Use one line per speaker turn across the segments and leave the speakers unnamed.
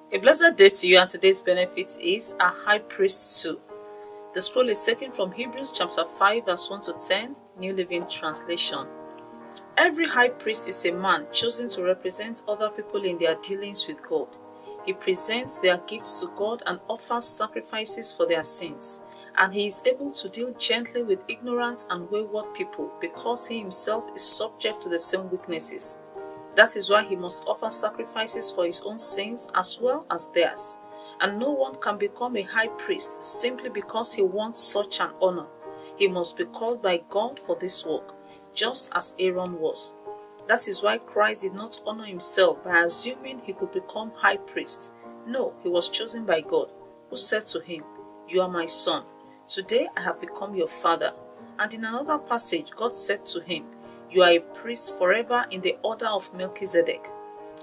A blessed day to you, and today's benefit is a high priest too. The scroll is taken from Hebrews chapter 5 verse 1 to 10, New Living Translation. Every high priest is a man chosen to represent other people in their dealings with God. He presents their gifts to God and offers sacrifices for their sins, and he is able to deal gently with ignorant and wayward people because he himself is subject to the same weaknesses. That is why he must offer sacrifices for his own sins as well as theirs. And no one can become a high priest simply because he wants such an honor. He must be called by God for this work, just as Aaron was. That is why Christ did not honor himself by assuming he could become high priest. No, he was chosen by God, who said to him, "You are my son. Today I have become your father." And in another passage, God said to him, "You are a priest forever in the order of Melchizedek."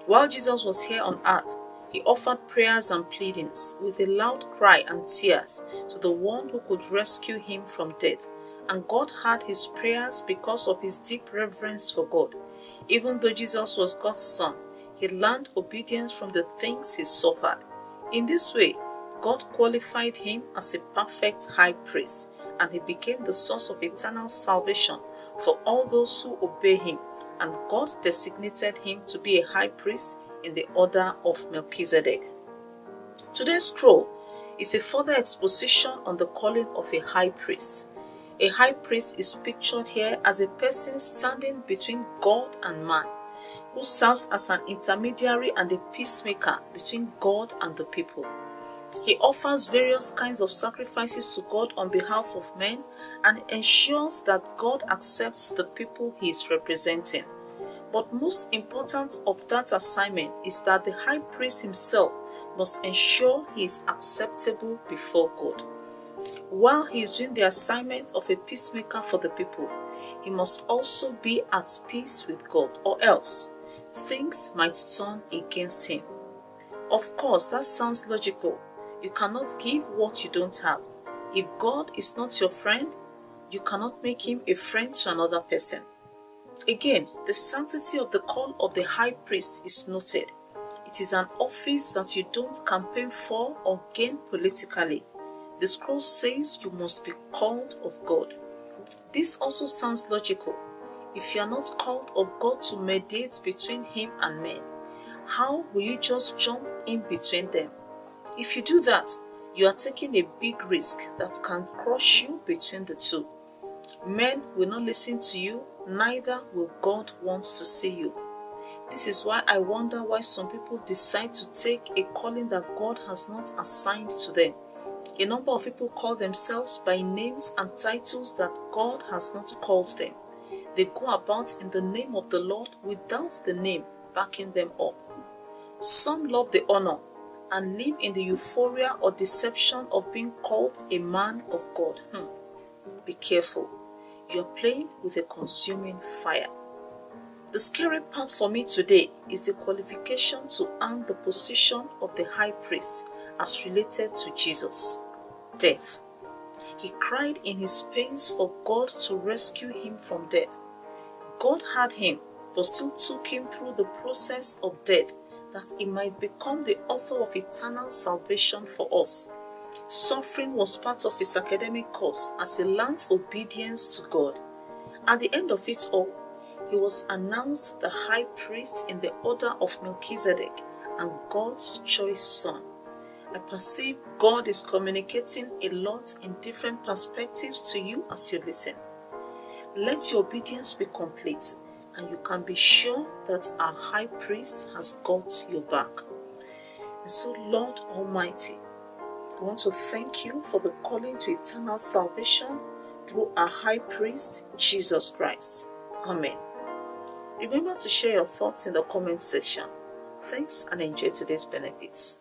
While Jesus was here on earth, he offered prayers and pleadings with a loud cry and tears to the one who could rescue him from death. And God heard his prayers because of his deep reverence for God. Even though Jesus was God's son, he learned obedience from the things he suffered. In this way, God qualified him as a perfect high priest, and he became the source of eternal salvation for all those who obey him, and God designated him to be a high priest in the order of Melchizedek. Today's scroll is a further exposition on the calling of a high priest. A high priest is pictured here as a person standing between God and man, who serves as an intermediary and a peacemaker between God and the people. He offers various kinds of sacrifices to God on behalf of men and ensures that God accepts the people he is representing. But most important of that assignment is that the high priest himself must ensure he is acceptable before God. While he is doing the assignment of a peacemaker for the people, he must also be at peace with God, or else things might turn against him. Of course, that sounds logical. You cannot give what you don't have. If God is not your friend, you cannot make him a friend to another person. Again, the sanctity of the call of the high priest is noted. It is an office that you don't campaign for or gain politically. The scroll says you must be called of God. This also sounds logical. If you are not called of God to mediate between him and men, how will you just jump in between them? If you do that, you are taking a big risk that can crush you between the two. Men will not listen to you, neither will God want to see you. This is why I wonder why some people decide to take a calling that God has not assigned to them. A number of people call themselves by names and titles that God has not called them. They go about in the name of the Lord without the name backing them up. Some love the honor and live in the euphoria or deception of being called a man of God. Be careful. You're playing with a consuming fire. The scary part for me today is the qualification to earn the position of the high priest as related to Jesus. Death. He cried in his pains for God to rescue him from death. God had him, but still took him through the process of death that he might become the author of eternal salvation for us. Suffering was part of his academic course as he learnt obedience to God. At the end of it all, he was announced the high priest in the order of Melchizedek and God's choice son. I perceive God is communicating a lot in different perspectives to you as you listen. Let your obedience be complete, and you can be sure that our high priest has got your back. And so, Lord Almighty, I want to thank you for the calling to eternal salvation through our high priest, Jesus Christ. Amen. Remember to share your thoughts in the comment section. Thanks and enjoy today's benefits.